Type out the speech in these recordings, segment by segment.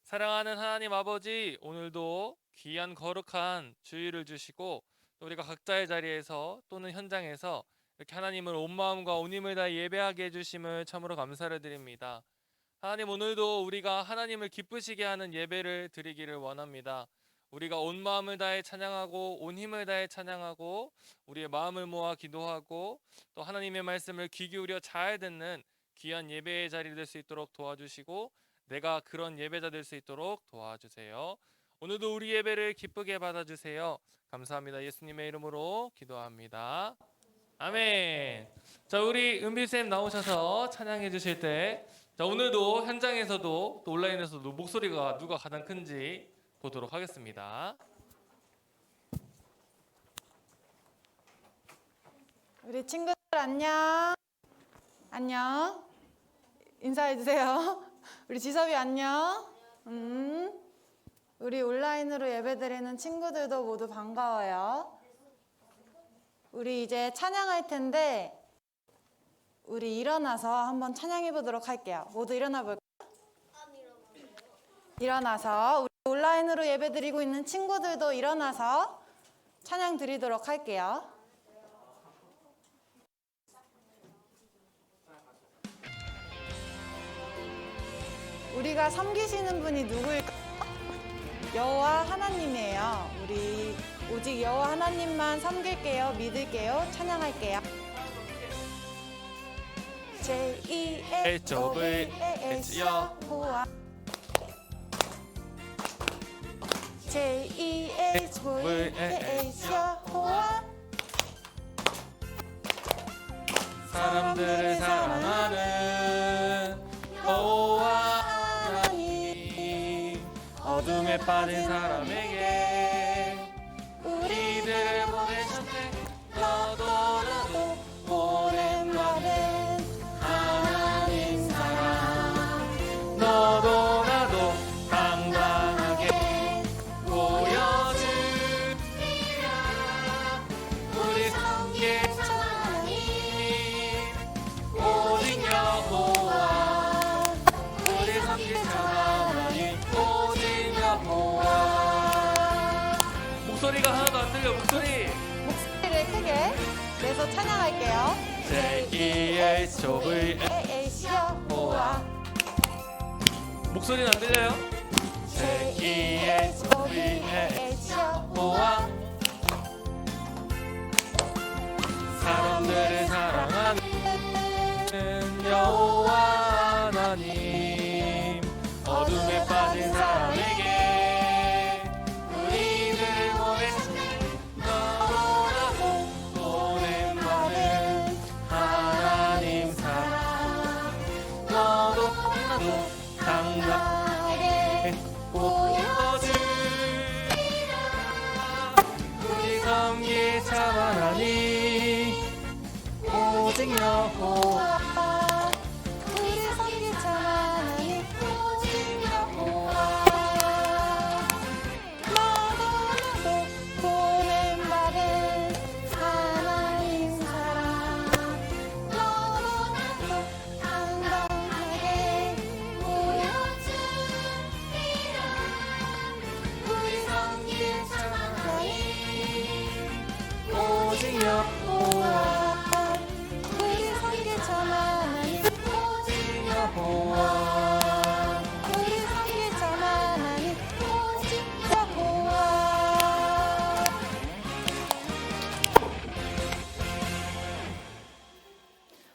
사랑하는 하나님 아버지, 오늘도 귀한 거룩한 주일을 주시고 또 우리가 각자의 자리에서 또는 현장에서 이렇게 하나님을 온 마음과 온 힘을 다해 예배하게 해주심을 참으로 감사를 드립니다. 하나님, 오늘도 우리가 하나님을 기쁘시게 하는 예배를 드리기를 원합니다. 우리가 온 마음을 다해 찬양하고 온 힘을 다해 찬양하고 우리의 마음을 모아 기도하고 또 하나님의 말씀을 귀 기울여 잘 듣는 귀한 예배의 자리 될 수 있도록 도와주시고 내가 그런 예배자 될 수 있도록 도와주세요. 오늘도 우리 예배를 기쁘게 받아주세요. 감사합니다. 예수님의 이름으로 기도합니다. 아멘. 자, 우리 은비쌤 나오셔서 찬양해 주실 때, 자, 오늘도 현장에서도 또 온라인에서도 목소리가 누가 가장 큰지 보도록 하겠습니다. 우리 친구들 안녕. 안녕. 인사해 주세요. 우리 지섭이 안녕. 우리 온라인으로 예배드리는 친구들도 모두 반가워요. 우리 이제 찬양할 텐데 우리 일어나서 한번 찬양해 보도록 할게요. 모두 일어나 볼까요? 일어나서 우리 온라인으로 예배드리고 있는 친구들도 일어나서 찬양 드리도록 할게요. 우리가 섬기시는 분이 누구일까요? 여호와 하나님이에요. 우리 오직 여호와 하나님만 섬길게요. 믿을게요. 찬양할게요. J-E-H-O-V-H 여호와 J-E-H-O-V-H 여호와 사람들을 사랑하는 여호와 하나님, 어둠에 빠진 사람에게 우리들을 보내셨네. 너도 나도 보냄받은 하나님 사랑, 너도 나도 당당하게 보여주리라. 우리 함께 하나님, 오직 여호와, 우리 함께 하나님, 오직 여호와. 목소리가 하나도 안 들려. 목소리를 크게 내서 찬양할게요. J-E-H-O-V-H 여호와 목소리는 안 들려요? J-E-H-O-V-H 여호와, 사람들을 사랑하는 여호와 하나님, 어둠에 빠진 사람에게 우리를 보내셨네. 너도 나도 보냄받은 하나님 사랑, 너도 나도 당당하게 보여주리라. 우리 섬길 참 하나님, 오직 여호와, 우리 섬길 참 하나님 오직 여호와. 너도 나도 보냄받은 하나님 사랑, 너도 나도 당당하게 보여주리라. 우리 섬길 참 하나님 오직 여호와, 우리 섬길 참 하나님 오직 여호와. 우리 섬길 참 하나님 오직 여호와.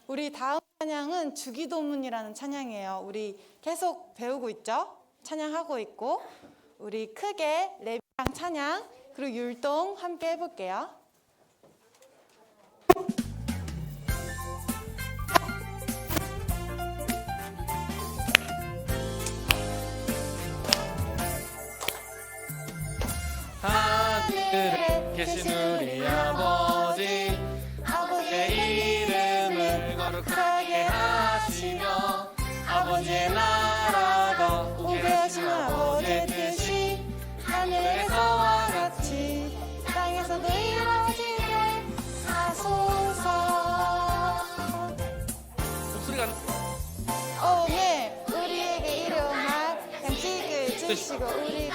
우리 다음 찬양은 주기도문이라는 찬양이에요. 우리 계속 배우고 있죠? 찬양하고 있고, 우리 크게 랩이랑 찬양 그리고 율동 함께 해볼게요. 하늘에 계신 우리 아버지, 아버지의 이름을 거룩하게 하시며 아버지의 나라가 오게 하신 아버지의 뜻이 하늘에서와 같이 땅에서도 이루어지게 하소서. 목소리가 오늘 우리에게 일용할 양식을 주시고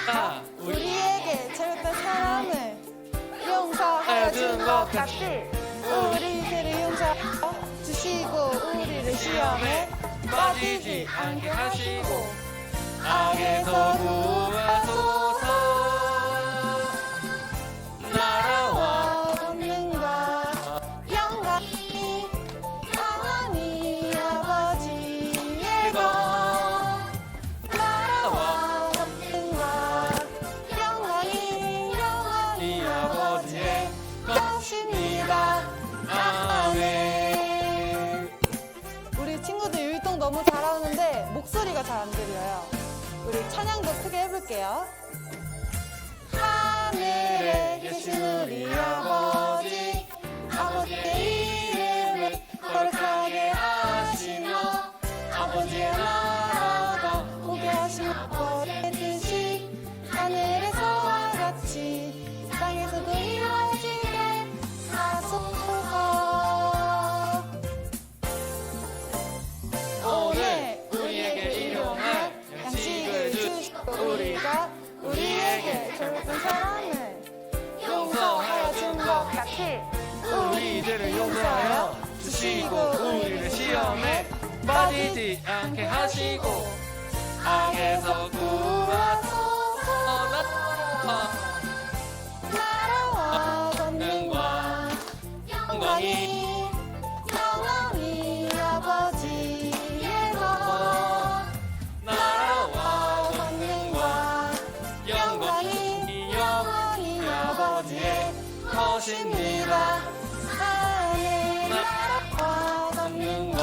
아, 우리에게 잘못한 사람을 용서하여 준 것 같이 우리들을 용서하여 주시고 우리를 시험에 빠지지 않게 하시고 악에서 구하소서. 나라와 권능과 영광이 하나님 아버지의 것. 나라와 권능과 영광이 아버지의 것입니다. 아멘. 우리 친구들 율동 너무 잘하는데 목소리가 잘 안 들려요. 우리 찬양도 크게 해볼게요. 하늘에 계신 우리 아버지, 아버지의 이름을 거룩하게 하시며 아버지의 나라가 오게 하시며 거의 뜻이 하늘에서와 같이 땅에서도 이루어지게 하소서. 오늘 우리에게 일용할 양식을 주시고 우리에게 잘못한 사람을 용서하여 준 것 같이 우리들을 용서하여 주시고 우리를 시험에 빠지지 않게 하시고 악에서 구하소서. 나라와 권능과 영광이 아버지의 것. 나라와 권능과 영광이 아버지의 것입니다. 아멘. 나라와 권능과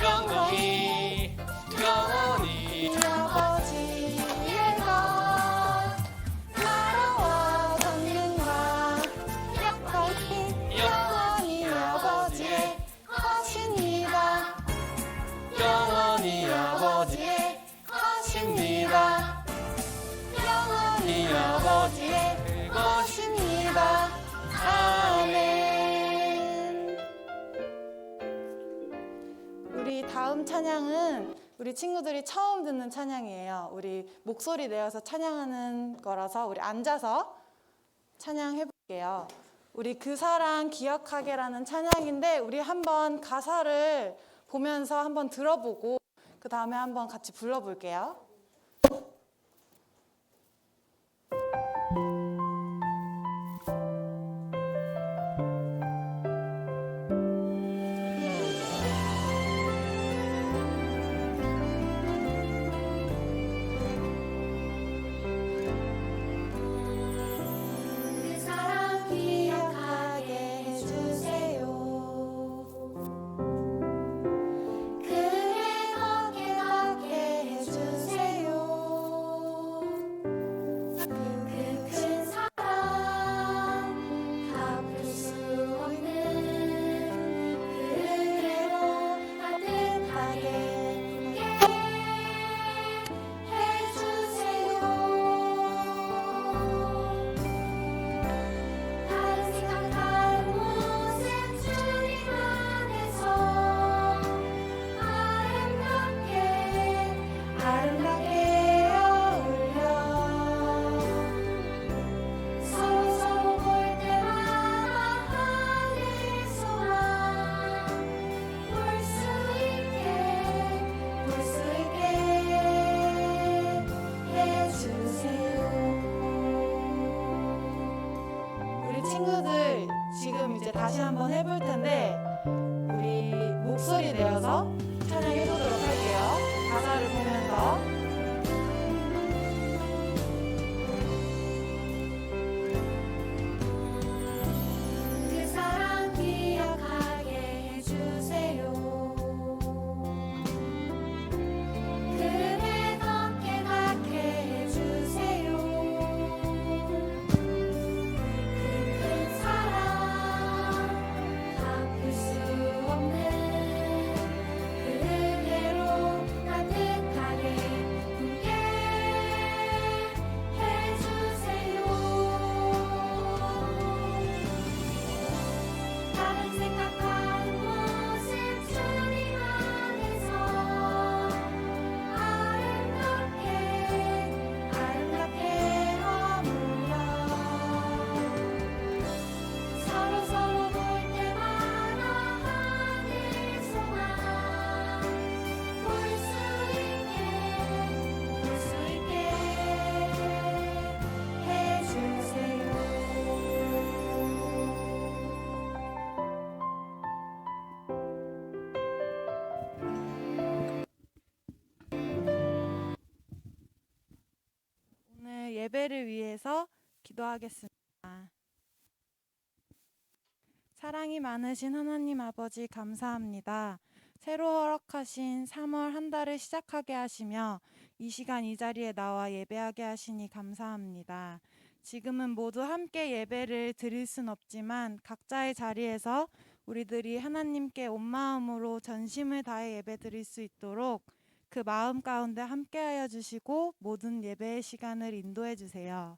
영광이 영원히 아버지의 것. 나라와 권능과 영원히 아버지의 것입니다. 영원히 아버지의 것입니다. 영원히 아버지의 것입니다. 아멘. 우리 다음 찬양은 우리 친구들이 처음 듣는 찬양이에요. 우리 목소리 내어서 찬양하는 거라서 우리 앉아서 찬양해 볼게요. 우리 그 사랑 기억하게라는 찬양인데 우리 한번 가사를 보면서 한번 들어보고 그 다음에 한번 같이 불러볼게요. 그 사랑 기억하게 해주세요. 그대 걷게 닿게 해주세요. 그 큰 사랑 갚을 수 없는 그 은혜로 따뜻하게 해주세요. 다른 생각할 모습 주님 안에서 아름답게 어울려 서로 볼 때마다 하늘소만 볼 수 있게 해주세요. 우리 친구들 지금 이제 다시 한번 해볼 텐데 우리 목소리 내어서 찬양해 보도록 할게요. 가사를 보면서 그 사랑 기억하게 해주세요. 그대 걷게 닿게 해주세요. 큰 사랑 갚을 수 없는 그 은혜로 예배를 위해서 기도하겠습니다. 사랑이 많으신 하나님 아버지 감사합니다. 새로 허락하신 3월 한 달을 시작하게 하시며 이 시간 이 자리에 나와 예배하게 하시니 감사합니다. 지금은 모두 함께 예배를 드릴 순 없지만 각자의 자리에서 우리들이 하나님께 온 마음으로 전심을 다해 예배 드릴 수 있도록 그 마음 가운데 함께하여 주시고 모든 예배의 시간을 인도해 주세요.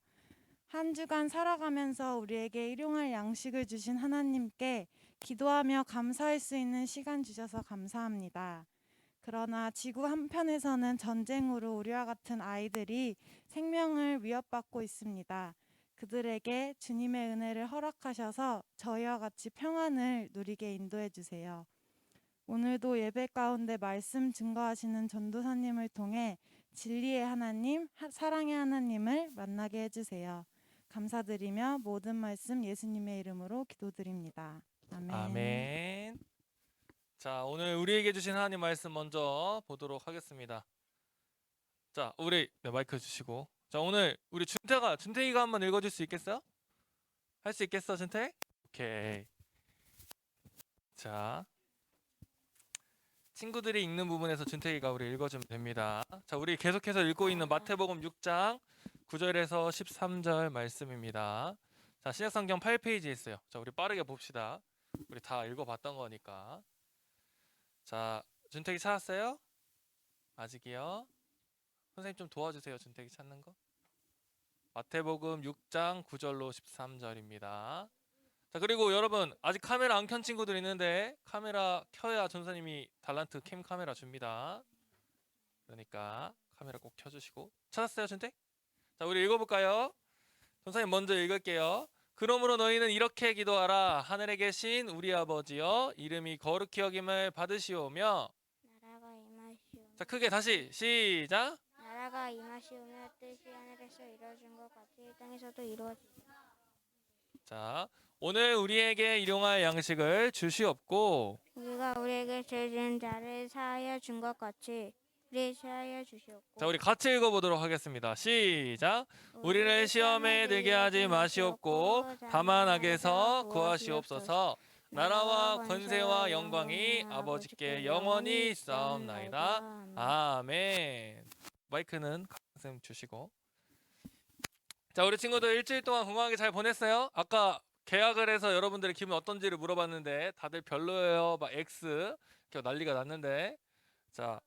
한 주간 살아가면서 우리에게 일용할 양식을 주신 하나님께 기도하며 감사할 수 있는 시간 주셔서 감사합니다. 그러나 지구 한편에서는 전쟁으로 우리와 같은 아이들이 생명을 위협받고 있습니다. 그들에게 주님의 은혜를 허락하셔서 저희와 같이 평안을 누리게 인도해 주세요. 오늘도 예배 가운데 말씀 증거하시는 전도사님을 통해 진리의 하나님, 사랑의 하나님을 만나게 해주세요. 감사드리며 모든 말씀 예수님의 이름으로 기도드립니다. 아멘. 아멘. 자, 오늘 우리에게 주신 하나님 말씀 먼저 보도록 하겠습니다. 자, 우리 마이크 주시고. 자, 오늘 우리 준태이가 한번 읽어줄 수 있겠어요? 할 수 있겠어, 준태? 오케이. 자, 친구들이 읽는 부분에서 준태이가 우리 읽어주면 됩니다. 자, 우리 계속해서 읽고 있는 마태복음 6장 9절에서 13절 말씀입니다. 자, 신약성경 8페이지에 있어요. 자, 우리 빠르게 봅시다. 우리 다 읽어봤던 거니까. 자, 준택이 찾았어요? 아직이요? 선생님 좀 도와주세요. 준택이 찾는 거. 마태복음 6장 9절로 13절입니다. 자, 그리고 여러분 아직 카메라 안 켠 친구들 있는데 카메라 켜야 전사님이 달란트 캠 카메라 줍니다. 그러니까 카메라 꼭 켜주시고. 찾았어요, 준택? 자, 우리 읽어볼까요? 전사님 먼저 읽을게요. 그러므로 너희는 이렇게 기도하라. 하늘에 계신 우리 아버지여, 이름이 거룩히 여김을 받으시오며. 나라가 임하시오며 자, 크게 다시 시작. 나라가 임하시오며 뜻이 하늘에서 이루어진 것 같이 이 땅에서도 이루어지리라. 자, 오늘 우리에게 일용할 양식을 주시옵고. 우리가 우리에게 죄 지은 자를 사하여 준 것 같이 우리 사하여 주시옵고. 자, 우리 같이 읽어보도록 하겠습니다. 시작. 우리를 시험에 들게 하지 마시옵고 다만 악에서 구하시옵소서. 나라와 권세와 영광이 아버지께 영원히 있사옵나이다. 아멘. 마이크는 선생님 주시고. 자, 우리 친구들 일주일 동안 건강하게 잘 보냈어요? 아까 계약을 해서 여러분들의 기분 어떤지를 물어봤는데 다들 별로예요, 막 X 이렇게 난리가 났는데. 자,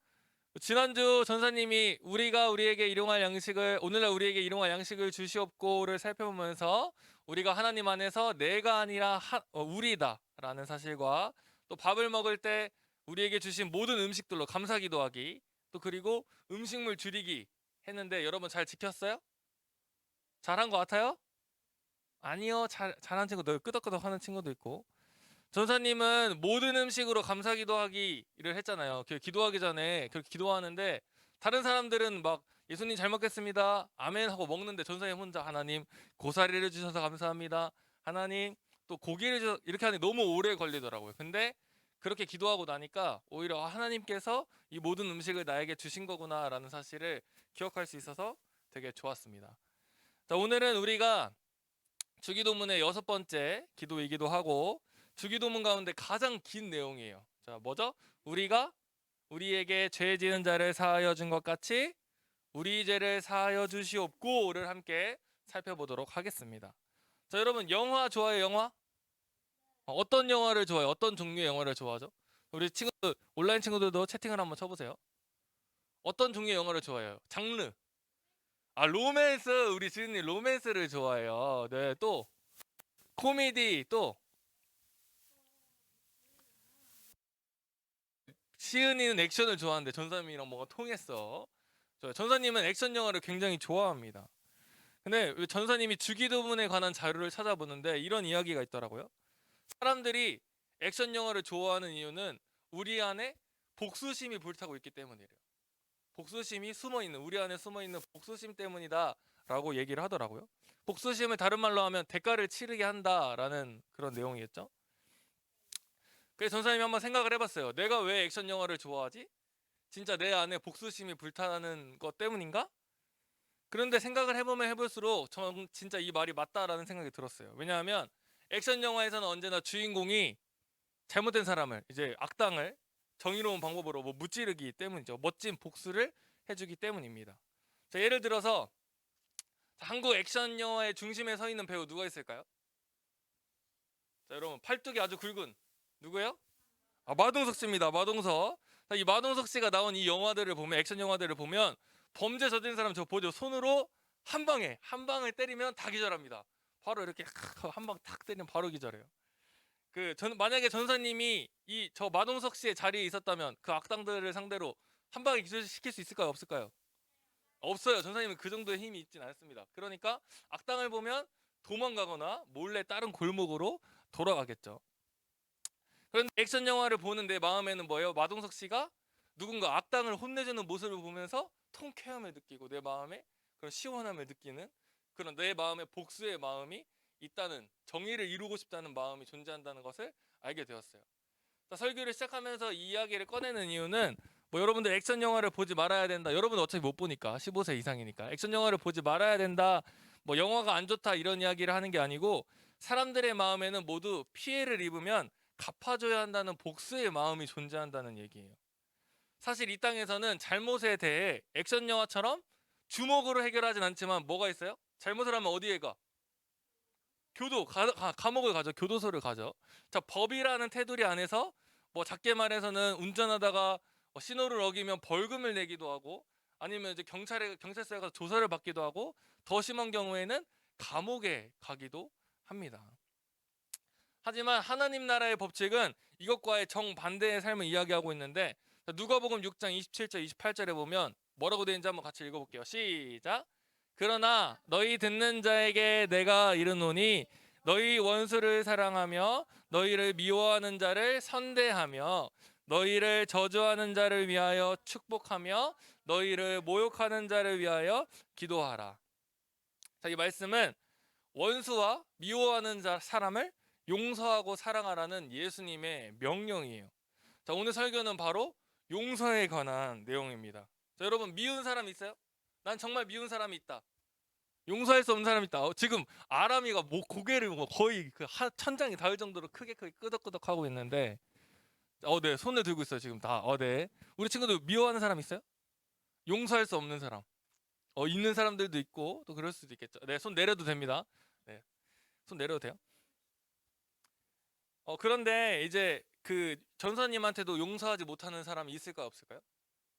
지난주 전사님이 우리가 우리에게 일용할 양식을, 오늘날 우리에게 일용할 양식을 주시옵고를 살펴보면서 우리가 하나님 안에서 내가 아니라 우리다 라는 사실과, 또 밥을 먹을 때 우리에게 주신 모든 음식들로 감사 기도하기, 또 그리고 음식물 줄이기 했는데 여러분 잘 지켰어요? 잘한 것 같아요? 아니요, 잘한 친구도 끄덕끄덕 하는 친구도 있고. 전사님은 모든 음식으로 감사 기도하기를 했잖아요. 기도하기 전에 그렇게 기도하는데 다른 사람들은 막 예수님 잘 먹겠습니다, 아멘 하고 먹는데 전사님 혼자 하나님 고사리를 주셔서 감사합니다, 하나님 또 고기를 주셔서, 이렇게 하니 너무 오래 걸리더라고요. 근데 그렇게 기도하고 나니까 오히려 하나님께서 이 모든 음식을 나에게 주신 거구나 라는 사실을 기억할 수 있어서 되게 좋았습니다. 자, 오늘은 우리가 주기도문의 6번째 기도이기도 하고 주기도문 가운데 가장 긴 내용이에요. 자, 뭐죠? 우리가 우리에게 죄 지은 자를 사하여 준 것 같이 우리 죄를 사하여 주시옵고를 함께 살펴보도록 하겠습니다. 자, 여러분 영화 좋아해요? 영화? 어떤 영화를 좋아해요? 어떤 종류의 영화를 좋아하죠? 우리 친구들, 온라인 친구들도 채팅을 한번 쳐보세요. 어떤 종류의 영화를 좋아해요? 장르. 아, 로맨스. 우리 지은님 로맨스를 좋아해요. 네, 또 코미디, 또 시은이는 액션을 좋아하는데 전사님이랑 뭐가 통했어. 전사님은 액션 영화를 굉장히 좋아합니다. 근데 왜 전사님이 주기도문에 관한 자료를 찾아보는데 이런 이야기가 있더라고요. 사람들이 액션 영화를 좋아하는 이유는 우리 안에 복수심이 불타고 있기 때문이래요. 복수심이 숨어있는, 우리 안에 숨어있는 복수심 때문이다 라고 얘기를 하더라고요. 복수심을 다른 말로 하면 대가를 치르게 한다라는 그런 내용이겠죠. 그래서 전사님이 한번 생각을 해봤어요. 내가 왜 액션 영화를 좋아하지? 진짜 내 안에 복수심이 불타는 것 때문인가? 그런데 생각을 해보면 해볼수록 전 진짜 이 말이 맞다라는 생각이 들었어요. 왜냐하면 액션 영화에서는 언제나 주인공이 잘못된 사람을, 이제 악당을 정의로운 방법으로 뭐 무찌르기 때문이죠. 멋진 복수를 해주기 때문입니다. 자, 예를 들어서 한국 액션 영화의 중심에 서 있는 배우 누가 있을까요? 자, 여러분 팔뚝이 아주 굵은 누구예요? 마동석 씨입니다. 마동석. 자, 이 마동석 씨가 나온 이 영화들을 보면, 액션 영화들을 보면 범죄 저지른 사람 저 보죠. 손으로 한 방을 때리면 다 기절합니다. 바로 이렇게 한 방 탁 때리면 바로 기절해요. 만약에 전사님이 이 저 마동석 씨의 자리에 있었다면 그 악당들을 상대로 한 방에 기절시킬 수 있을까요? 없을까요? 없어요. 전사님은 그 정도의 힘이 있진 않습니다. 그러니까 악당을 보면 도망가거나 몰래 다른 골목으로 돌아가겠죠. 그런데 액션 영화를 보는 내 마음에는 뭐예요? 마동석 씨가 누군가 악당을 혼내주는 모습을 보면서 통쾌함을 느끼고 내 마음에 그런 시원함을 느끼는, 그런 내 마음에 복수의 마음이 있다는, 정의를 이루고 싶다는 마음이 존재한다는 것을 알게 되었어요. 자, 설교를 시작하면서 이 이야기를 꺼내는 이유는 뭐 여러분들 액션 영화를 보지 말아야 된다. 여러분 어차피 못 보니까 15세 이상이니까 액션 영화를 보지 말아야 된다. 뭐 영화가 안 좋다 이런 이야기를 하는 게 아니고, 사람들의 마음에는 모두 피해를 입으면 갚아줘야 한다는 복수의 마음이 존재한다는 얘기예요. 사실 이 땅에서는 잘못에 대해 액션 영화처럼 주먹으로 해결하진 않지만 뭐가 있어요? 잘못을 하면 어디에 가? 감옥을 가죠. 교도소를 가죠. 자, 법이라는 테두리 안에서 뭐 작게 말해서는 운전하다가 신호를 어기면 벌금을 내기도 하고, 아니면 이제 경찰서에 가서 조사를 받기도 하고, 더 심한 경우에는 감옥에 가기도 합니다. 하지만 하나님 나라의 법칙은 이것과의 정반대의 삶을 이야기하고 있는데, 누가복음 6장 27절 28절에 보면 뭐라고 되어 있는지 한번 같이 읽어볼게요. 시작. 그러나 너희 듣는 자에게 내가 이르노니 너희 원수를 사랑하며 너희를 미워하는 자를 선대하며 너희를 저주하는 자를 위하여 축복하며 너희를 모욕하는 자를 위하여 기도하라. 자, 이 말씀은 원수와 미워하는 사람을 용서하고 사랑하라는 예수님의 명령이에요. 자, 오늘 설교는 바로 용서에 관한 내용입니다. 자, 여러분 미운 사람 있어요? 난 정말 미운 사람이 있다. 용서할 수 없는 사람이 있다. 지금 아람이가 고개를 거의 천장이 닿을 정도로 크게 끄덕끄덕 하고 있는데, 네, 손을 들고 있어요 지금 다. 네, 우리 친구들 미워하는 사람 있어요? 용서할 수 없는 사람. 있는 사람들도 있고 또 그럴 수도 있겠죠. 네, 손 내려도 됩니다. 네, 손 내려도 돼요. 그런데 이제 그 전사님한테도 용서하지 못하는 사람이 있을까요, 없을까요?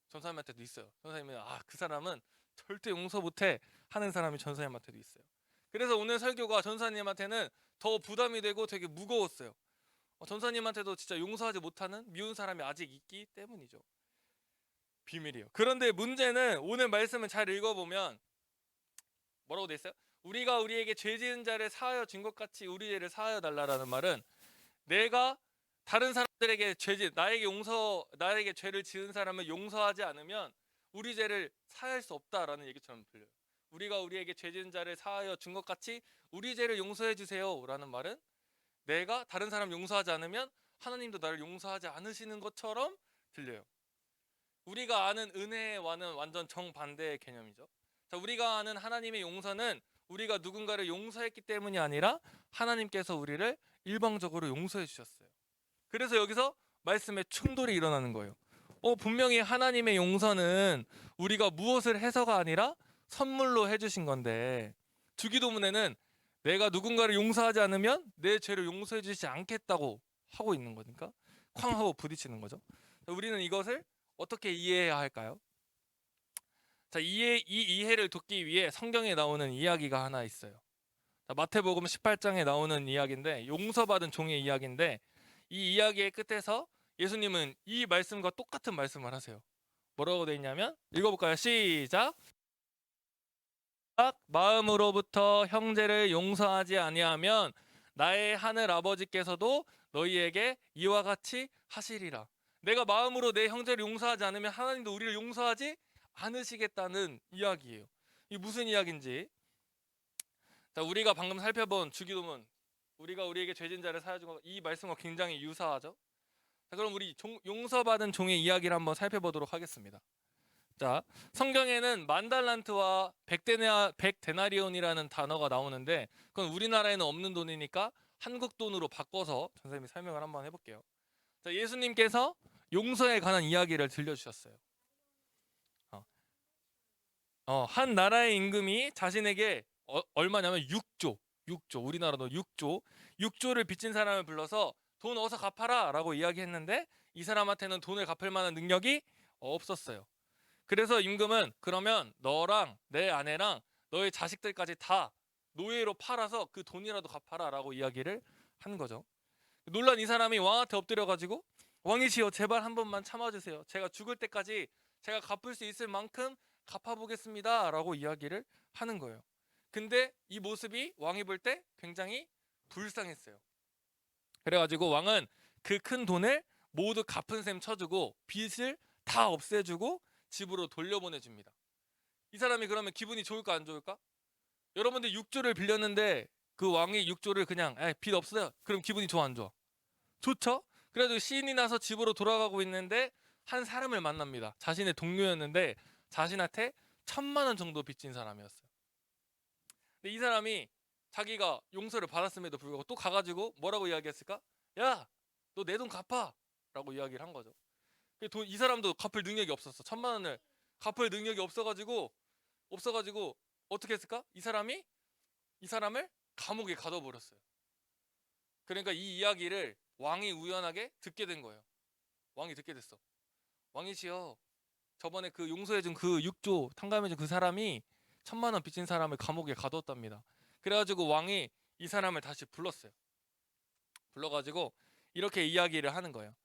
전사님한테도 있어요. 전사님은 그 사람은 절대 용서 못해 하는 사람이 전사님한테도 있어요. 그래서 오늘 설교가 전사님한테는 더 부담이 되고 되게 무거웠어요. 전사님한테도 진짜 용서하지 못하는 미운 사람이 아직 있기 때문이죠. 비밀이에요. 그런데 문제는 오늘 말씀을 잘 읽어보면 뭐라고 돼 있어요? 우리가 우리에게 죄 지은 자를 사하여 준 것 같이 우리 죄를 사하여 달라라는 말은, 내가 다른 사람들에게 나에게 죄를 지은 사람을 용서하지 않으면 우리 죄를 사할 수 없다라는 얘기처럼 들려요. 우리가 우리에게 죄 지은 자를 사하여 준 것 같이 우리 죄를 용서해 주세요라는 말은, 내가 다른 사람 용서하지 않으면 하나님도 나를 용서하지 않으시는 것처럼 들려요. 우리가 아는 은혜와는 완전 정반대의 개념이죠. 자, 우리가 아는 하나님의 용서는 우리가 누군가를 용서했기 때문이 아니라 하나님께서 우리를 일방적으로 용서해 주셨어요. 그래서 여기서 말씀에 충돌이 일어나는 거예요. 분명히 하나님의 용서는 우리가 무엇을 해서가 아니라 선물로 해주신 건데, 주기도문에는 내가 누군가를 용서하지 않으면 내 죄를 용서해 주시지 않겠다고 하고 있는 거니까 쾅 하고 부딪히는 거죠. 우리는 이것을 어떻게 이해해야 할까요? 자, 이 이해를 돕기 위해 성경에 나오는 이야기가 하나 있어요. 자, 마태복음 18장에 나오는 이야기인데, 용서받은 종의 이야기인데, 이 이야기의 끝에서 예수님은 이 말씀과 똑같은 말씀을 하세요. 뭐라고 되어 있냐면, 읽어볼까요? 시작. 마음으로부터 형제를 용서하지 아니하면 나의 하늘 아버지께서도 너희에게 이와 같이 하시리라. 내가 마음으로 내 형제를 용서하지 않으면 하나님도 우리를 용서하지 않으시겠다는 이야기예요. 이 무슨 이야기인지, 자, 우리가 방금 살펴본 주기도문, 우리가 우리에게 죄진 자를 사하여 준 것, 이 말씀과 굉장히 유사하죠. 자, 그럼 우리 용서받은 종의 이야기를 한번 살펴보도록 하겠습니다. 자, 성경에는 만달란트와 백데나리온이라는 단어가 나오는데 그건 우리나라에는 없는 돈이니까 한국 돈으로 바꿔서 선생님이 설명을 한번 해볼게요. 자, 예수님께서 용서에 관한 이야기를 들려주셨어요. 한 나라의 임금이 자신에게 얼마냐면 6조, 우리나라도 6조를 빚진 사람을 불러서 돈 어서 갚아라 라고 이야기했는데 이 사람한테는 돈을 갚을 만한 능력이 없었어요. 그래서 임금은 그러면 너랑 내 아내랑 너의 자식들까지 다 노예로 팔아서 그 돈이라도 갚아라 라고 이야기를 한 거죠. 놀란 이 사람이 왕한테 엎드려가지고 왕이시여 제발 한 번만 참아주세요. 제가 죽을 때까지 제가 갚을 수 있을 만큼 갚아보겠습니다 라고 이야기를 하는 거예요. 근데 이 모습이 왕이 볼 때 굉장히 불쌍했어요. 그래가지고 왕은 그 큰 돈을 모두 갚은 셈 쳐주고 빚을 다 없애주고 집으로 돌려보내줍니다. 이 사람이 그러면 기분이 좋을까 안 좋을까? 여러분들 6조를 빌렸는데 그 왕이 6조를 그냥 빚 없어요. 그럼 기분이 좋아 안 좋아? 좋죠? 그래도 시인이 나서 집으로 돌아가고 있는데 한 사람을 만납니다. 자신의 동료였는데 자신한테 1,000만 원 정도 빚진 사람이었어요. 근데 이 사람이 자기가 용서를 받았음에도 불구하고 또 가가지고 뭐라고 이야기했을까? 야, 너 내 돈 갚아! 라고 이야기를 한 거죠. 이 사람도 갚을 능력이 없었어. 1,000만 원을 갚을 능력이 없어가지고 어떻게 했을까? 이 사람을 감옥에 가둬버렸어요. 그러니까 이 이야기를 왕이 우연하게 듣게 된 거예요. 왕이 듣게 됐어. 왕이시여, 저번에 그 용서해준 그 6조 탕감해준 그 사람이 1,000만 원 빚진 사람을 감옥에 가뒀답니다. 그래가지고 왕이 이 사람을 다시 불렀어요. 불러가지고 이렇게 이야기를 하는 거예요.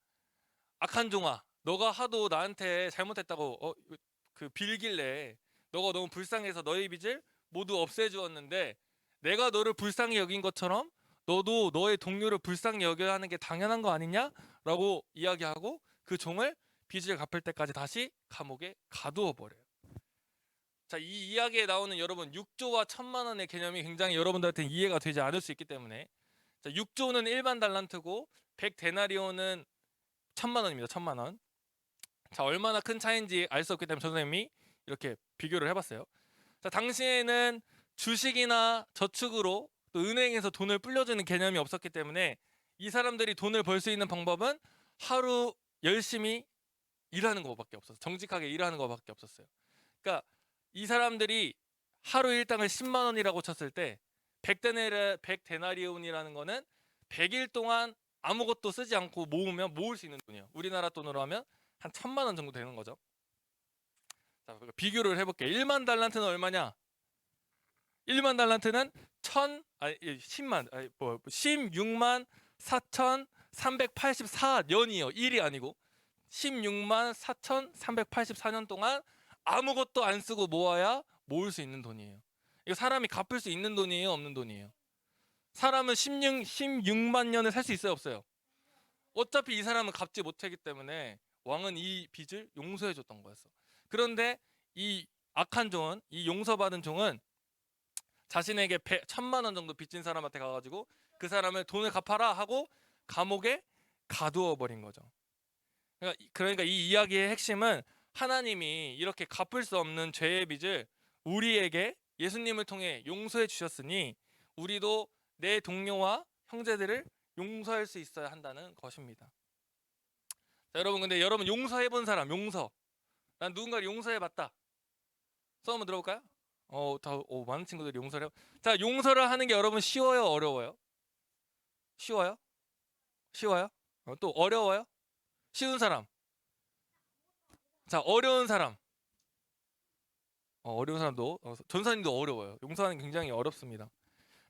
악한 종아, 너가 하도 나한테 잘못했다고 그 빌길래 너가 너무 불쌍해서 너의 빚을 모두 없애주었는데 내가 너를 불쌍히 여긴 것처럼 너도 너의 동료를 불쌍히 여겨야 하는 게 당연한 거 아니냐? 라고 이야기하고 그 종을 빚을 갚을 때까지 다시 감옥에 가두어 버려요. 자, 이 이야기에 나오는 여러분 6조와 1,000만 원의 개념이 굉장히 여러분들한테 이해가 되지 않을 수 있기 때문에 자, 6조는 일반 달란트고 100데나리온은 1,000만 원입니다. 1,000만 원. 자, 얼마나 큰 차이인지 알 수 없기 때문에 선생님이 이렇게 비교를 해봤어요. 자, 당시에는 주식이나 저축으로 또 은행에서 돈을 불려주는 개념이 없었기 때문에 이 사람들이 돈을 벌 수 있는 방법은 하루 열심히 일하는 것밖에 없었어요. 정직하게 일하는 것밖에 없었어요. 그러니까 이 사람들이 하루 일당을 10만 원이라고 쳤을 때 100데나리온이라는 거는 100일 동안 아무것도 쓰지 않고 모으면 모을 수 있는 돈이에요. 우리나라 돈으로 하면 한 1,000만 원 정도 되는 거죠. 자, 비교를 해볼게요. 1만 달란트는 얼마냐? 1만 달란트는 16만 4,384년이요. 1이 아니고 16만 4,384년 동안 아무것도 안 쓰고 모아야 모을 수 있는 돈이에요. 이거 사람이 갚을 수 있는 돈이에요, 없는 돈이에요? 사람은 16만 년을 살 수 있어요, 없어요? 어차피 이 사람은 갚지 못하기 때문에 왕은 이 빚을 용서해 줬던 거였어. 그런데 이 악한 종은, 이 용서받은 종은 자신에게 1,000만 원 정도 빚진 사람한테 가가지고 그 사람을 돈을 갚아라 하고 감옥에 가두어 버린 거죠. 그러니까 이 이야기의 핵심은 하나님이 이렇게 갚을 수 없는 죄의 빚을 우리에게 예수님을 통해 용서해 주셨으니 우리도 내 동료와 형제들을 용서할 수 있어야 한다는 것입니다. 자, 여러분, 근데 여러분 용서해 본 사람, 난 누군가를 용서해 봤다. 손 한번 들어볼까요? 많은 친구들이 용서를 해요. 자, 용서를 하는 게 여러분 쉬워요, 어려워요? 쉬워요? 또 어려워요? 쉬운 사람. 자, 어려운 사람. 어려운 사람도 전사님도 어려워요. 용서하는 게 굉장히 어렵습니다.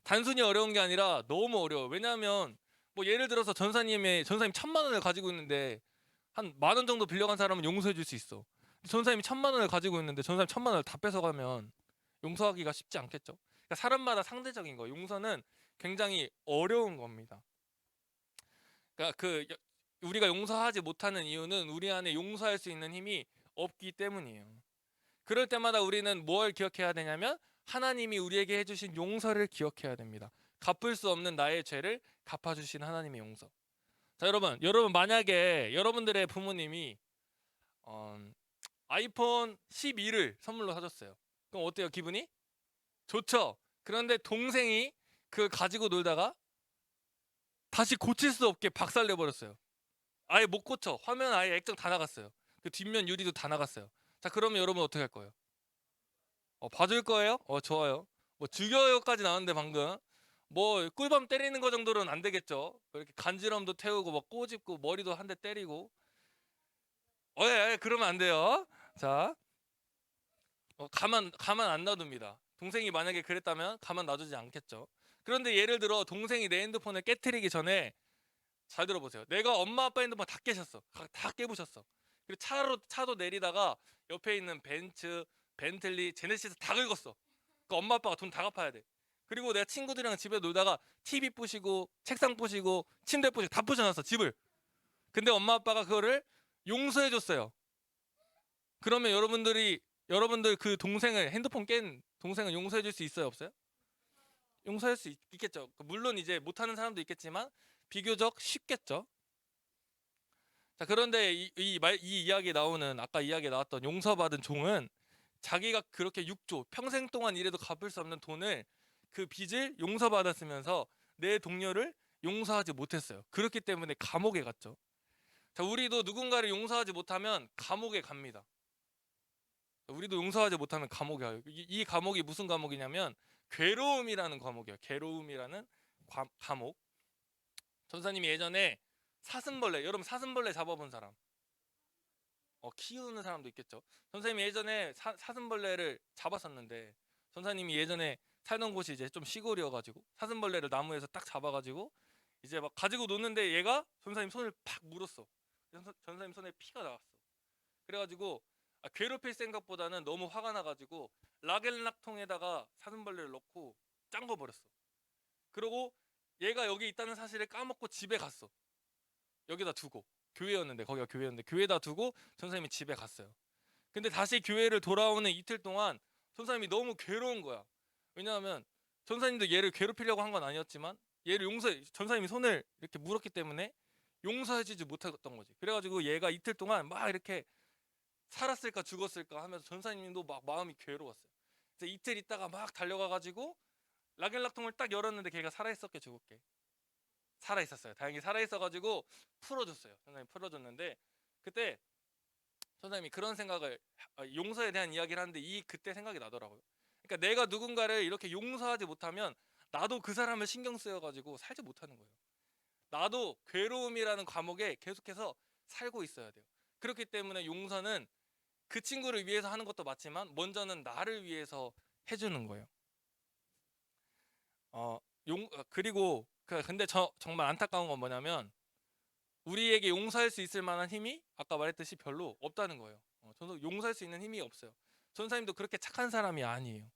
단순히 어려운 게 아니라 너무 어려워요. 왜냐하면 뭐 예를 들어서 전사님 1,000만 원을 가지고 있는데 한 10,000원 정도 빌려간 사람은 용서해 줄 수 있어. 전사님이 1,000만 원을 가지고 있는데 전사님 1,000만 원을 다 뺏어가면 용서하기가 쉽지 않겠죠. 그러니까 사람마다 상대적인 거. 용서는 굉장히 어려운 겁니다. 그러니까 우리가 용서하지 못하는 이유는 우리 안에 용서할 수 있는 힘이 없기 때문이에요. 그럴 때마다 우리는 뭘 기억해야 되냐면 하나님이 우리에게 해주신 용서를 기억해야 됩니다. 갚을 수 없는 나의 죄를 갚아주신 하나님의 용서. 자, 여러분 만약에 여러분들의 부모님이 아이폰 12를 선물로 사줬어요. 그럼 어때요? 기분이? 좋죠? 그런데 동생이 그걸 가지고 놀다가 다시 고칠 수 없게 박살내버렸어요. 아예 못 고쳐. 화면 아예 액정 다 나갔어요. 그 뒷면 유리도 다 나갔어요. 자, 그러면 여러분 어떻게 할 거예요? 봐줄 거예요? 좋아요. 뭐 죽여요까지 나왔는데 방금 뭐 꿀밤 때리는 거 정도로는 안 되겠죠. 이렇게 간지럼도 태우고 막 꼬집고 머리도 한 대 때리고. 그러면 안 돼요. 자, 가만 안 놔둡니다. 동생이 만약에 그랬다면 가만 놔두지 않겠죠. 그런데 예를 들어 동생이 내 핸드폰을 깨트리기 전에, 잘 들어보세요. 내가 엄마 아빠 핸드폰 다 깨셨어. 다 깨부셨어. 그리고 차도 내리다가 옆에 있는 벤츠, 벤틀리, 제네시스 다 긁었어. 그 엄마 아빠가 돈 다 갚아야 돼. 그리고 내가 친구들이랑 집에 놀다가 TV 부시고 책상 부시고 침대 부시고 다 부셔놨어, 집을. 근데 엄마 아빠가 그거를 용서해 줬어요. 그러면 여러분들 그 동생을, 핸드폰 깬 동생을 용서해 줄 수 있어요, 없어요? 용서할 수 있겠죠. 물론 이제 못하는 사람도 있겠지만 비교적 쉽겠죠. 자, 그런데 이 이야기에 나오는, 아까 이야기에 나왔던 용서받은 종은 자기가 그렇게 6조 평생 동안 일해도 갚을 수 없는 돈을, 그 빚을 용서받았으면서 내 동료를 용서하지 못했어요. 그렇기 때문에 감옥에 갔죠. 자, 우리도 누군가를 용서하지 못하면 감옥에 갑니다. 우리도 용서하지 못하면 감옥에 가요. 이 감옥이 무슨 감옥이냐면 괴로움이라는 감옥이에요. 괴로움이라는 감옥. 전사님이 예전에 사슴벌레, 여러분 사슴벌레 잡아본 사람, 키우는 사람도 있겠죠. 전사님이 예전에 사슴벌레를 잡았었는데, 전사님이 예전에 살던 곳이 이제 좀 시골이어가지고 사슴벌레를 나무에서 딱 잡아가지고 이제 막 가지고 노는데 얘가 전사님 손을 팍 물었어. 전사님 손에 피가 나왔어. 그래가지고 괴롭힐 생각보다는 너무 화가 나가지고 락앤락통에다가 사슴벌레를 넣고 짱거 버렸어. 그러고 얘가 여기 있다는 사실을 까먹고 집에 갔어. 여기다 두고, 교회였는데, 거기가 교회였는데 교회에다 두고 전사님이 집에 갔어요. 근데 다시 교회를 돌아오는 이틀 동안 전사님이 너무 괴로운 거야. 왜냐하면 전사님도 얘를 괴롭히려고 한 건 아니었지만 얘를 전사님이 손을 이렇게 물었기 때문에 용서해주지 못했던 거지. 그래가지고 얘가 이틀 동안 막 이렇게 살았을까 죽었을까 하면서 전사님도 막 마음이 괴로웠어요. 그래서 이틀 있다가 막 달려가가지고 락앤락통을 딱 열었는데 걔가 살아있었게, 죽을게. 살아있었어요. 다행히 살아있어가지고 풀어줬어요. 선생님이 풀어줬는데, 그때 선생님이 그런 생각을, 용서에 대한 이야기를 하는데 그때 생각이 나더라고요. 그러니까 내가 누군가를 이렇게 용서하지 못하면 나도 그 사람을 신경 쓰여가지고 살지 못하는 거예요. 나도 괴로움이라는 감옥에 계속해서 살고 있어야 돼요. 그렇기 때문에 용서는 그 친구를 위해서 하는 것도 맞지만 먼저는 나를 위해서 해주는 거예요. 그리고 근데 정말 안타까운 건 뭐냐면 우리에게 용서할 수 있을 만한 힘이 아까 말했듯이 별로 없다는 거예요. 저는 용서할 수 있는 힘이 없어요. 전사님도 그렇게 착한 사람이 아니에요.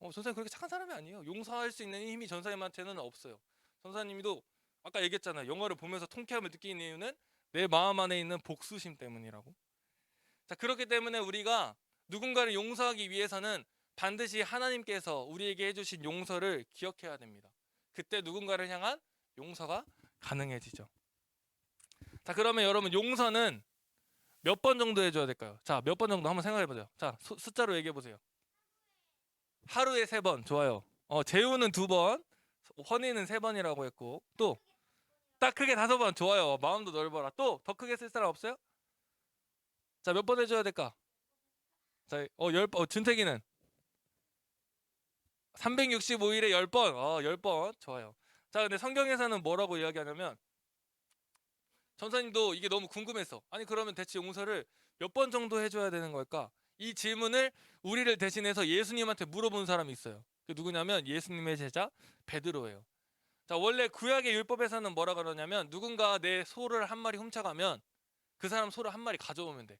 전사님 그렇게 착한 사람이 아니에요. 용서할 수 있는 힘이 전사님한테는 없어요. 전사님도 아까 얘기했잖아요. 영화를 보면서 통쾌함을 느끼는 이유는 내 마음 안에 있는 복수심 때문이라고. 자, 그렇기 때문에 우리가 누군가를 용서하기 위해서는 반드시 하나님께서 우리에게 해주신 용서를 기억해야 됩니다. 그때 누군가를 향한 용서가 가능해지죠. 자, 그러면 여러분 용서는 몇 번 정도 해줘야 될까요? 자, 몇 번 정도 한번 생각해보세요. 자, 숫자로 얘기해보세요. 하루에 3번. 좋아요. 재우는 2번, 헌이는 3번이라고 했고, 또 딱 크게 5번. 좋아요. 마음도 넓어라. 또 더 크게 쓸 사람 없어요? 자, 몇 번 해줘야 될까? 자, 10번. 준택이는 365일에 10번. 10번. 좋아요. 자, 근데 성경에서는 뭐라고 이야기하냐면, 전사님도 이게 너무 궁금했어. 아니 그러면 대체 용서를 몇 번 정도 해줘야 되는 걸까? 이 질문을 우리를 대신해서 예수님한테 물어본 사람이 있어요. 그 누구냐면 예수님의 제자 베드로예요. 자, 원래 구약의 율법에서는 뭐라 그러냐면 누군가 내 소를 한 마리 훔쳐가면 그 사람 소를 한 마리 가져오면 돼.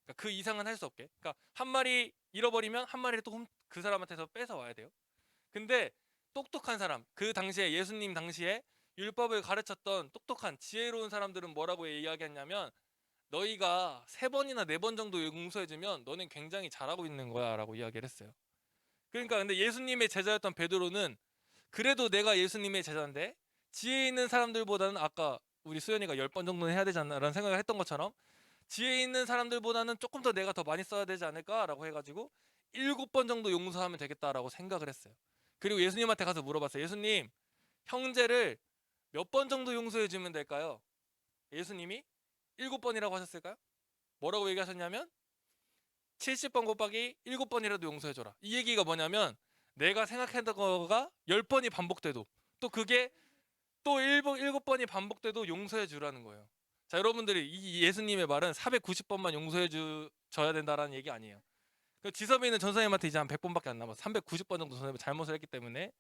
그러니까 그 이상은 할 수 없게. 그러니까 한 마리 잃어버리면 한 마리를 또 그 사람한테서 뺏어 와야 돼요. 근데 똑똑한 사람, 그 당시에 예수님 당시에 율법을 가르쳤던 똑똑한 지혜로운 사람들은 뭐라고 이야기했냐면 너희가 3번이나 4번 정도 용서해주면 너는 굉장히 잘하고 있는 거야 라고 이야기를 했어요. 그러니까 근데 예수님의 제자였던 베드로는 그래도 내가 예수님의 제자인데 지혜 있는 사람들보다는 아까 우리 수연이가 10번 정도는 해야 되지 않나 라는 생각을 했던 것처럼 지혜 있는 사람들보다는 조금 더 내가 더 많이 써야 되지 않을까라고 해가지고 7번 정도 용서하면 되겠다라고 생각을 했어요. 그리고 예수님한테 가서 물어봤어요. 예수님, 형제를 몇 번 정도 용서해 주면 될까요? 예수님이 7번이라고 하셨을까요? 뭐라고 얘기하셨냐면 70번 곱하기 7번이라도 용서해 줘라. 이 얘기가 뭐냐면 내가 생각했던 거가 10번이 반복돼도 또 그게 또 7번이 반복돼도 용서해 주라는 거예요. 자, 여러분들이 이 예수님의 말은 490번만 용서해 줘야 된다라는 얘기 아니에요. 그 지섭이는 전선생님한테 이제 한 100번밖에 안 남았어. 390번 정도 전선생님이 잘못을 했기 때문에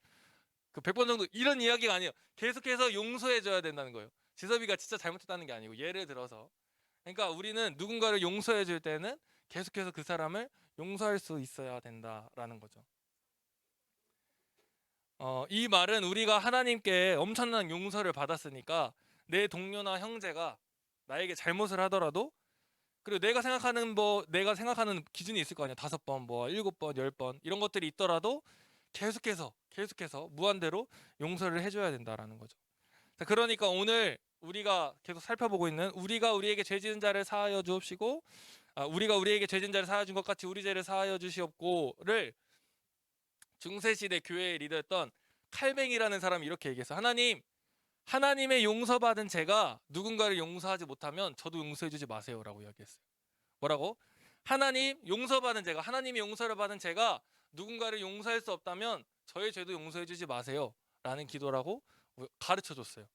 그 100번 정도 이런 이야기가 아니에요. 계속해서 용서해 줘야 된다는 거예요. 지섭이가 진짜 잘못했다는 게 아니고 예를 들어서 그러니까 우리는 누군가를 용서해 줄 때는 계속해서 그 사람을 용서할 수 있어야 된다라는 거죠. 이 말은 우리가 하나님께 엄청난 용서를 받았으니까 내 동료나 형제가 나에게 잘못을 하더라도 그리고 내가 생각하는 기준이 있을 거 아니야. 5번, 뭐 7번, 10번 이런 것들이 있더라도 계속해서 무한대로 용서를 해줘야 된다라는 거죠. 자, 그러니까 오늘 우리가 계속 살펴보고 있는 우리가 우리에게 죄 지은 자를 사하여 주옵시고 우리가 우리에게 죄 지은 자를 사하여 준 것 같이 우리 죄를 사하여 주시옵고를 중세시대 교회의 리더였던 칼뱅이라는 사람이 이렇게 얘기했어요. 하나님의 용서받은 제가 누군가를 용서하지 못하면 저도 용서해 주지 마세요라고 이야기했어요. 뭐라고? 하나님이 용서를 받은 제가 누군가를 용서할 수 없다면 저의 죄도 용서해 주지 마세요라는 기도라고 가르쳐 줬어요.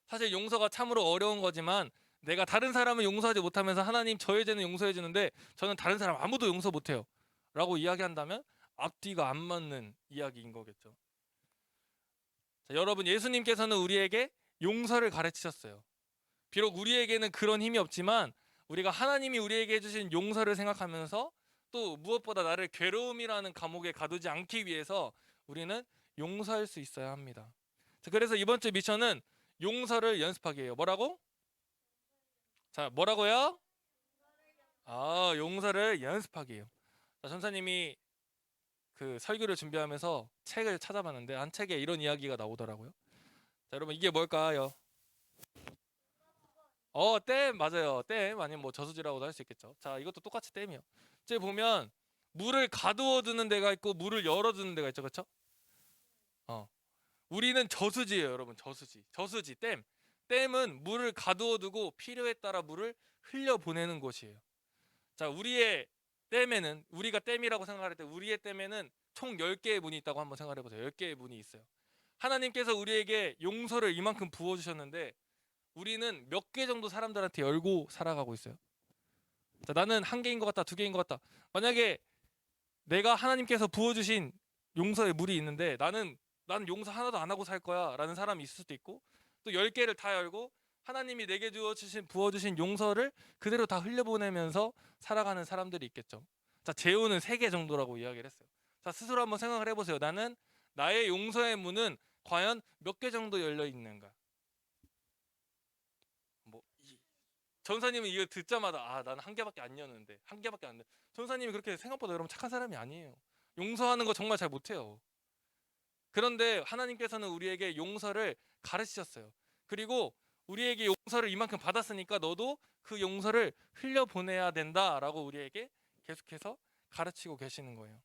사실 용서가 참으로 어려운 거지만 내가 다른 사람을 용서하지 못하면서 하나님 저의 죄는 용서해 주는데 저는 다른 사람 아무도 용서 못해요 라고 이야기한다면 앞뒤가 안 맞는 이야기인 거겠죠. 자, 여러분, 예수님께서는 우리에게 용서를 가르치셨어요. 비록 우리에게는 그런 힘이 없지만 우리가 하나님이 우리에게 해주신 용서를 생각하면서 또 무엇보다 나를 괴로움이라는 감옥에 가두지 않기 위해서 우리는 용서할 수 있어야 합니다. 자, 그래서 이번 주 미션은 용서를 연습하기예요. 뭐라고? 자, 뭐라고요? 용서를 연습하기예요. 자, 전사님이 그 설교를 준비하면서 책을 찾아봤는데 한 책에 이런 이야기가 나오더라고요. 자, 여러분 이게 뭘까요? 댐 맞아요. 댐 아니면 뭐 저수지라고도 할 수 있겠죠. 자, 이것도 똑같이 댐이요. 이제 보면 물을 가두어 두는 데가 있고 물을 열어 두는 데가 있죠. 그렇죠? 우리는 저수지예요, 여러분. 저수지, 댐. 댐은 물을 가두어 두고 필요에 따라 물을 흘려 보내는 곳이에요. 자, 우리가 댐이라고 생각할 때 우리의 댐에는 총 10개의 문이 있다고 한번 생각해 보세요. 10개의 문이 있어요. 하나님께서 우리에게 용서를 이만큼 부어 주셨는데 우리는 몇 개 정도 사람들한테 열고 살아가고 있어요. 자, 나는 1개인 것 같다, 2개인 것 같다. 만약에 내가 하나님께서 부어주신 용서의 물이 있는데 나는 용서 하나도 안 하고 살 거야 라는 사람이 있을 수도 있고 또 10개를 다 열고 하나님이 내게 부어주신 용서를 그대로 다 흘려보내면서 살아가는 사람들이 있겠죠. 자, 재우는 3개 정도라고 이야기를 했어요. 자, 스스로 한번 생각을 해보세요. 나의 용서의 문은 과연 몇 개 정도 열려 있는가? 전사님은 이거 듣자마자 나는 1개밖에 안 여는데 1개밖에 안 돼. 전사님이 그렇게 생각보다 여러분 착한 사람이 아니에요. 용서하는 거 정말 잘 못해요. 그런데 하나님께서는 우리에게 용서를 가르치셨어요. 그리고 우리에게 용서를 이만큼 받았으니까 너도 그 용서를 흘려보내야 된다라고 우리에게 계속해서 가르치고 계시는 거예요.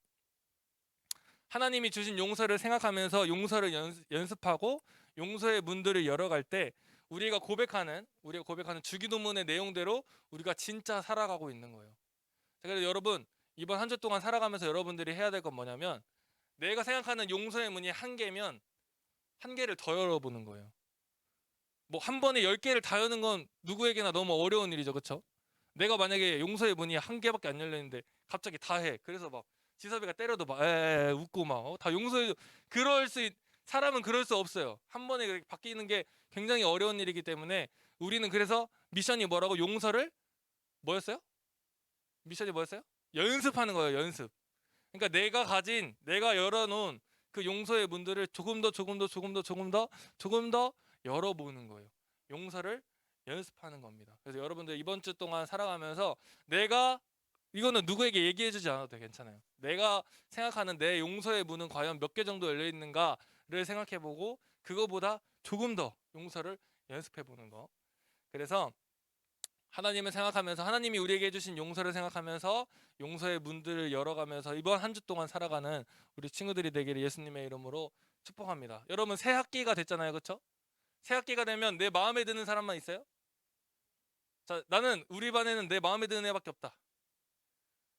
하나님이 주신 용서를 생각하면서 용서를 연습하고 용서의 문들을 열어갈 때 우리가 고백하는 주기도문의 내용대로 우리가 진짜 살아가고 있는 거예요. 그래서 여러분 이번 한 주 동안 살아가면서 여러분들이 해야 될 건 뭐냐면 내가 생각하는 용서의 문이 1개면 1개를 더 열어보는 거예요. 뭐 한 번에 10개를 다 여는 건 누구에게나 너무 어려운 일이죠, 그렇죠? 내가 만약에 용서의 문이 1개밖에 안 열렸는데 갑자기 다 해. 그래서 막 지섭이가 때려도 막 웃고 막 다 용서해. 사람은 그럴 수 없어요. 한 번에 그렇게 바뀌는 게 굉장히 어려운 일이기 때문에 우리는 그래서 미션이 뭐라고? 용서를 뭐였어요? 미션이 뭐였어요? 연습하는 거예요, 연습. 그러니까 내가 열어놓은 그 용서의 문들을 조금 더 열어보는 거예요. 용서를 연습하는 겁니다. 그래서 여러분들 이번 주 동안 살아가면서 이거는 누구에게 얘기해주지 않아도 돼, 괜찮아요. 내가 생각하는 내 용서의 문은 과연 몇 개 정도 열려 있는가를 생각해보고 그거보다 조금 더 용서를 연습해보는 거. 그래서 하나님을 생각하면서 하나님이 우리에게 해주신 용서를 생각하면서 용서의 문들을 열어가면서 이번 한 주 동안 살아가는 우리 친구들이 되기를 예수님의 이름으로 축복합니다. 여러분 새 학기가 됐잖아요, 그렇죠? 새 학기가 되면 내 마음에 드는 사람만 있어요? 자, 나는 우리 반에는 내 마음에 드는 애밖에 없다.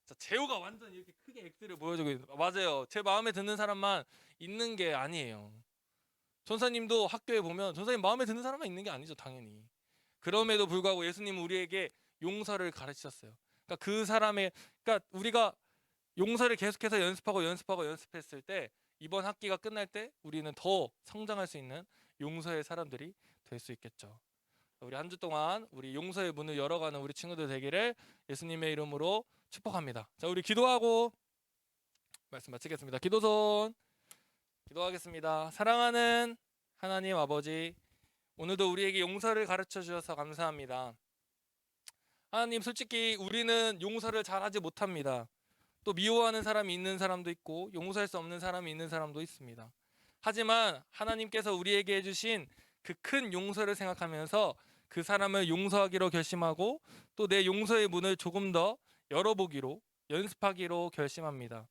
자, 재호가 완전 이렇게 크게 X를 보여주고 있는. 맞아요. 제 마음에 드는 사람만 있는 게 아니에요. 전사님도 학교에 보면 전사님 마음에 드는 사람만 있는 게 아니죠, 당연히. 그럼에도 불구하고 예수님은 우리에게 용서를 가르치셨어요. 그러니까 그 사람의, 그러니까 우리가 용서를 계속해서 연습했을 때 이번 학기가 끝날 때 우리는 더 성장할 수 있는 용서의 사람들이 될 수 있겠죠. 우리 한 주 동안 우리 용서의 문을 열어가는 우리 친구들 되기를 예수님의 이름으로 축복합니다. 자, 우리 기도하고 말씀 마치겠습니다. 기도손 기도하겠습니다. 사랑하는 하나님 아버지, 오늘도 우리에게 용서를 가르쳐 주셔서 감사합니다. 하나님, 솔직히 우리는 용서를 잘하지 못합니다. 또 미워하는 사람이 있는 사람도 있고 용서할 수 없는 사람이 있는 사람도 있습니다. 하지만 하나님께서 우리에게 해주신 그 큰 용서를 생각하면서 그 사람을 용서하기로 결심하고 또 내 용서의 문을 조금 더 열어보기로 연습하기로 결심합니다.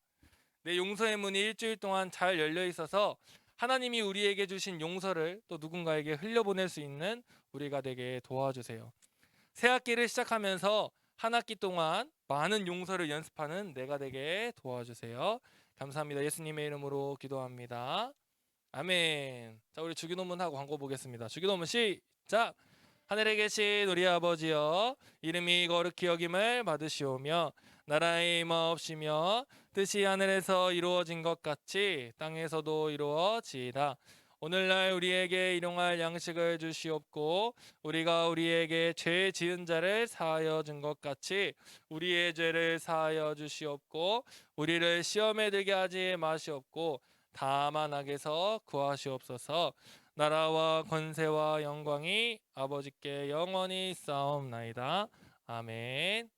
내 용서의 문이 일주일 동안 잘 열려 있어서 하나님이 우리에게 주신 용서를 또 누군가에게 흘려보낼 수 있는 우리가 되게 도와주세요. 새 학기를 시작하면서 한 학기 동안 많은 용서를 연습하는 내가 되게 도와주세요. 감사합니다. 예수님의 이름으로 기도합니다. 아멘. 자, 우리 주기도문하고 광고 보겠습니다. 주기도문 시작. 하늘에 계신 우리 아버지여, 이름이 거룩히 여김을 받으시오며 나라의 임하옵시며 뜻이 하늘에서 이루어진 것 같이 땅에서도 이루어지이다. 오늘날 우리에게 일용할 양식을 주시옵고 우리가 우리에게 죄 지은 자를 사하여 준 것 같이 우리의 죄를 사하여 주시옵고 우리를 시험에 들게 하지 마시옵고 다만 악에서 구하시옵소서. 나라와 권세와 영광이 아버지께 영원히 쌓옵나이다. 아멘.